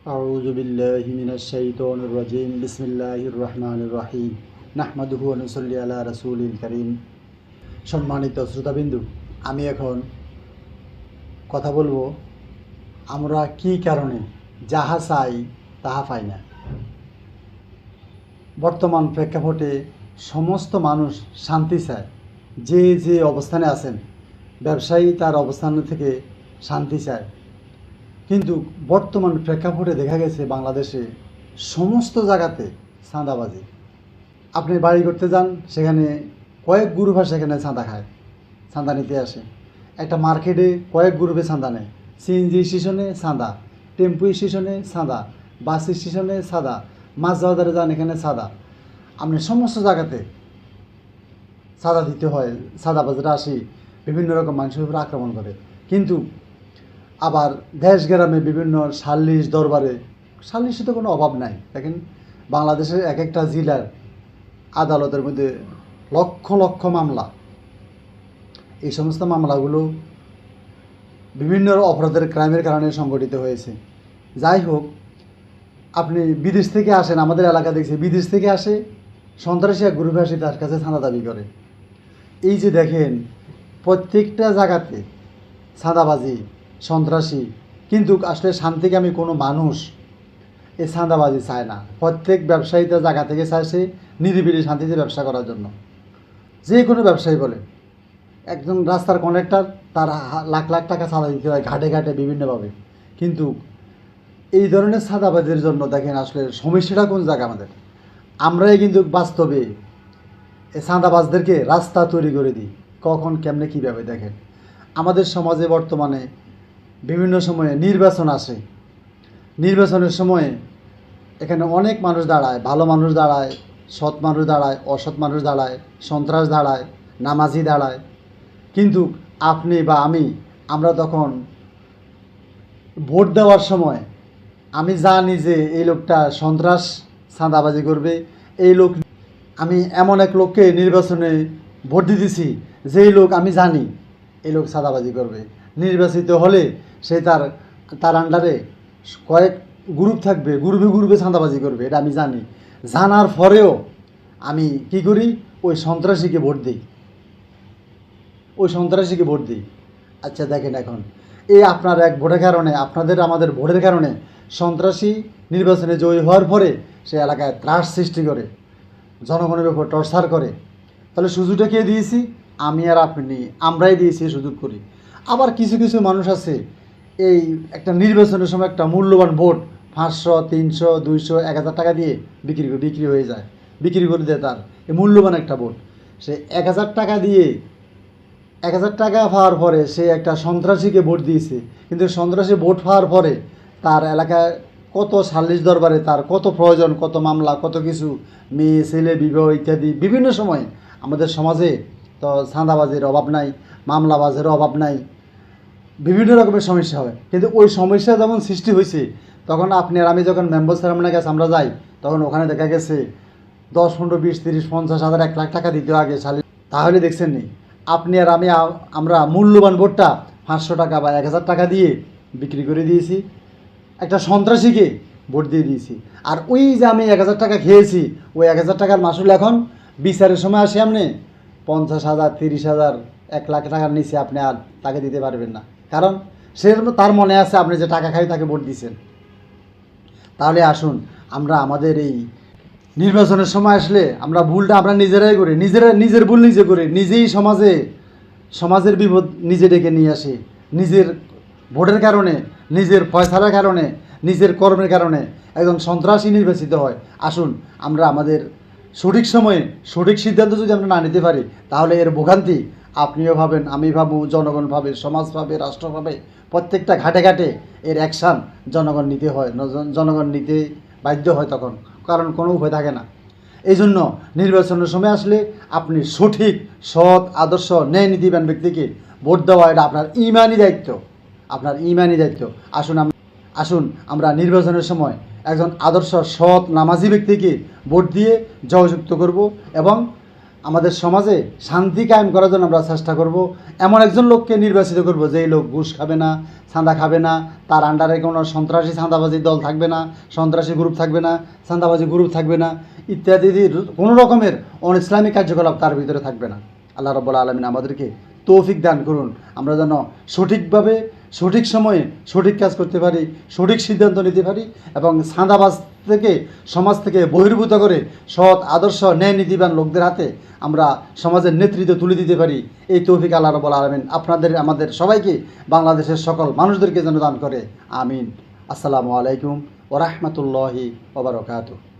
أعوذ بالله من الشيطان الرجيم بسم الله الرحمن الرحيم نحمده ونصلي على رسول الكريم। সম্মানিত শ্রোতাবিন্দু, আমি এখন কথা বলবো আমরা কি কারণে যাহা চাই তাহা পাই না। বর্তমান প্রেক্ষাপটে সমস্ত মানুষ শান্তি চায়। যে অবস্থানে আছেন, ব্যবসায়ী তার অবস্থান থেকে শান্তি চায়, কিন্তু বর্তমান প্রেক্ষাপটে দেখা গেছে বাংলাদেশে সমস্ত জায়গাতে চাঁদাবাজি। আপনি বাড়ি করতে যান, সেখানে কয়েক গ্রুপ সেখানে চাঁদা খায়, চাঁদা নিতে আসে। একটা মার্কেটে কয়েক গ্রুপে চাঁদা নেয়, সিএনজি স্টেশনে চাঁদা, টেম্পু স্টেশনে চাঁদা, বাস স্টেশনে চাঁদা, মাছ বাজারে যান এখানে চাঁদা। আপনি সমস্ত জায়গাতে চাঁদা দিতে হয়। চাঁদাবাজরা আসি বিভিন্ন রকম মানুষের উপরে আক্রমণ করে। কিন্তু আবার দেশ গ্রামে বিভিন্ন সালিশ দরবারে সালিশে তো কোনো অভাব নাই। দেখেন, বাংলাদেশের এক একটা জেলার আদালতের মধ্যে লক্ষ লক্ষ মামলা। এই সমস্ত মামলাগুলো বিভিন্ন অপরাধের ক্রাইমের কারণে সংগঠিত হয়েছে। যাই হোক, আপনি বিদেশ থেকে আসেন, আমাদের এলাকা দেখছি বিদেশ থেকে আসে সন্ত্রাসী এক গ্রুপে আসে, তার কাছে চাঁদা দাবি করে। এই যে দেখেন, প্রত্যেকটা জায়গাতে চাঁদাবাজি, সন্ত্রাসী। কিন্তু আসলে শান্তিকামী কোনো মানুষ এই চাঁদাবাজি চায় না। প্রত্যেক ব্যবসায়ীটা জায়গা থেকে চাইছে নিরিবিলি শান্তিতে ব্যবসা করার জন্য। যে কোনো ব্যবসায়ী বলে, একজন রাস্তার কন্ডাক্টর, তার লাখ লাখ টাকা চাঁদা দিতে হয় ঘাটে ঘাটে বিভিন্নভাবে। কিন্তু এই ধরনের চাঁদাবাজির জন্য দেখেন আসলে সমস্যাটা কোন জায়গা আমাদের। আমরাই কিন্তু বাস্তবে এই চাঁদাবাজদেরকে রাস্তা তৈরি করে দিই। কখন কেমনে কীভাবে দেখেন, আমাদের সমাজে বর্তমানে বিভিন্ন সময়ে নির্বাচন আসে। নির্বাচনের সময়ে এখানে অনেক মানুষ দাঁড়ায়, ভালো মানুষ দাঁড়ায়, সৎ মানুষ দাঁড়ায়, অসৎ মানুষ দাঁড়ায়, সন্ত্রাস দাঁড়ায়, নামাজি দাঁড়ায়। কিন্তু আপনি বা আমরা তখন ভোট দেওয়ার সময় আমি জানি যে এই লোকটা সন্ত্রাস চাঁদাবাজি করবে। এই লোক, আমি এমন এক লোককে নির্বাচনে ভোট দিতেছি যেই লোক আমি জানি এই লোক চাঁদাবাজি করবে। নির্বাচিত হলে সে তার আন্ডারে কয়েক গ্রুপ থাকবে, গ্রুপে গ্রুপে চাঁদাবাজি করবে, এটা আমি জানি। জানার পরেও আমি কি করি, ওই সন্ত্রাসীকে ভোট দিই, ওই সন্ত্রাসীকে ভোট দিই। আচ্ছা দেখেন, এখন এই আপনার এক ভোটের কারণে, আমাদের ভোটের কারণে সন্ত্রাসী নির্বাচনে জয়ী হওয়ার পরে সে এলাকায় ত্রাস সৃষ্টি করে, জনগণের উপর টর্চার করে। তাহলে সুযোগটা কে দিয়েছি? আমি আর আপনি, আমরাই দিয়েছি সুযোগ করি। আবার কিছু কিছু মানুষ আছে, এই একটা নির্বাচনের সময় একটা মূল্যবান ভোট 500, 300, 200, 1000 টাকা দিয়ে বিক্রি হয়ে যায়, বিক্রি করে দেয় তার এই মূল্যবান একটা ভোট। সে 1000 টাকা দিয়ে 1000 টাকা পাওয়ার পরে সে একটা সন্ত্রাসীকে ভোট দিয়েছে। কিন্তু সন্ত্রাসী ভোট পাওয়ার পরে তার এলাকায় কত সালিশ দরবারে তার কত প্রয়োজন, কত মামলা, কত কিছু, মেয়ে ছেলে বিবাহ ইত্যাদি। বিভিন্ন সময় আমাদের সমাজে তো চাঁদাবাজির অভাব নাই, মামলাবাজের অভাব নাই, বিভিন্ন রকমের সমস্যা হয়। কিন্তু ওই সমস্যা যখন সৃষ্টি হয়েছে, তখন আপনি আর আমি যখন মেম্বার চেয়ারম্যানের কাছে আমরা যাই, তখন ওখানে দেখা গেছে 10, 15, 20, 30, 50 হাজার, 1 লাখ টাকা দিতে আগে সালিশ। তাহলে দেখছেন নি, আপনি আর আমরা মূল্যবান ভোটটা 500 টাকা বা 1000 টাকা দিয়ে বিক্রি করে দিয়েছি, একটা সন্ত্রাসীকে ভোট দিয়ে দিয়েছি। আর ওই যে আমি 1000 টাকা খেয়েছি, ওই 1000 টাকার মাসুল এখন বিচারের সময় আসে আপনি 50,000, 30,000, 1 লাখ টাকার নিচে আপনি আর তাকে দিতে পারবেন না। কারণ তার মনে আছে আপনি যে টাকা খাই তাকে ভোট দিয়েছেন। তাহলে আসুন, আমরা আমাদের এই নির্বাচনের সময় আসলে আমরা ভুলটা আমরা নিজেরাই করি, নিজের ভুল নিজে করি, নিজেই সমাজের বিপদ নিজে ডেকে নিয়ে আসি। নিজের ভোটের কারণে, নিজের ফয়সালার কারণে, নিজের কর্মের কারণে একজন সন্ত্রাসী নির্বাচিত হয়। আসুন, আমরা আমাদের সঠিক সময়ে সঠিক সিদ্ধান্ত যদি আমরা না নিতে পারি, তাহলে এর ভোগান্তি আপনিও ভাবেন, আমি ভাবো, জনগণ ভাবে, সমাজ ভাবে, রাষ্ট্র ভাবে। প্রত্যেকটা ঘাটে ঘাটে এর অ্যাকশান জনগণ নিতে বাধ্য হয় তখন, কারণ কোনো উপায় থাকে না। এই জন্য নির্বাচনের সময় আসলে আপনি সঠিক, সৎ, আদর্শ, ন্যায় নীতিবান ব্যক্তিকে ভোট দেওয়া, এটা আপনার ইমানি দায়িত্ব, আপনার ইমানি দায়িত্ব। আসুন আমরা নির্বাচনের সময় একজন আদর্শ, সৎ, নামাজি ব্যক্তিকে ভোট দিয়ে জয়যুক্ত করব এবং আমাদের সমাজে শান্তি কায়েম করার জন্য আমরা চেষ্টা করব। এমন একজন লোককে নির্বাচিত করব যেই লোক ঘুষ খাবে না, চাঁদা খাবে না, তার আন্ডারে কোনো সন্ত্রাসী চাঁদাবাজি দল থাকবে না, সন্ত্রাসী গ্রুপ থাকবে না, চাঁদাবাজি গ্রুপ থাকবে না, ইত্যাদি কোনো রকমের অন ইসলামিক কার্যকলাপ তার ভিতরে থাকবে না। আল্লাহ রাব্বুল আলামিন আমাদেরকে তৌফিক দান করুন, আমরা যেন সঠিকভাবে সঠিক সময়ে সঠিক কাজ করতে পারি, সঠিক সিদ্ধান্ত নিতে পারি এবং চাঁদাবাজ থেকে সমাজ থেকে বহির্ভূত করে সৎ আদর্শ ন্যায় নীতিবান লোকদের হাতে আমরা সমাজের নেতৃত্ব তুলে দিতে পারি। এই তৌফিক আল্লাহ রাব্বুল আলামিন আপনাদের আমাদের সবাইকে, বাংলাদেশের সকল মানুষদেরকে যেন দান করে। আমিন। আসসালামু আলাইকুম ওয়া রাহমাতুল্লাহি ওয়া বারাকাতুহু।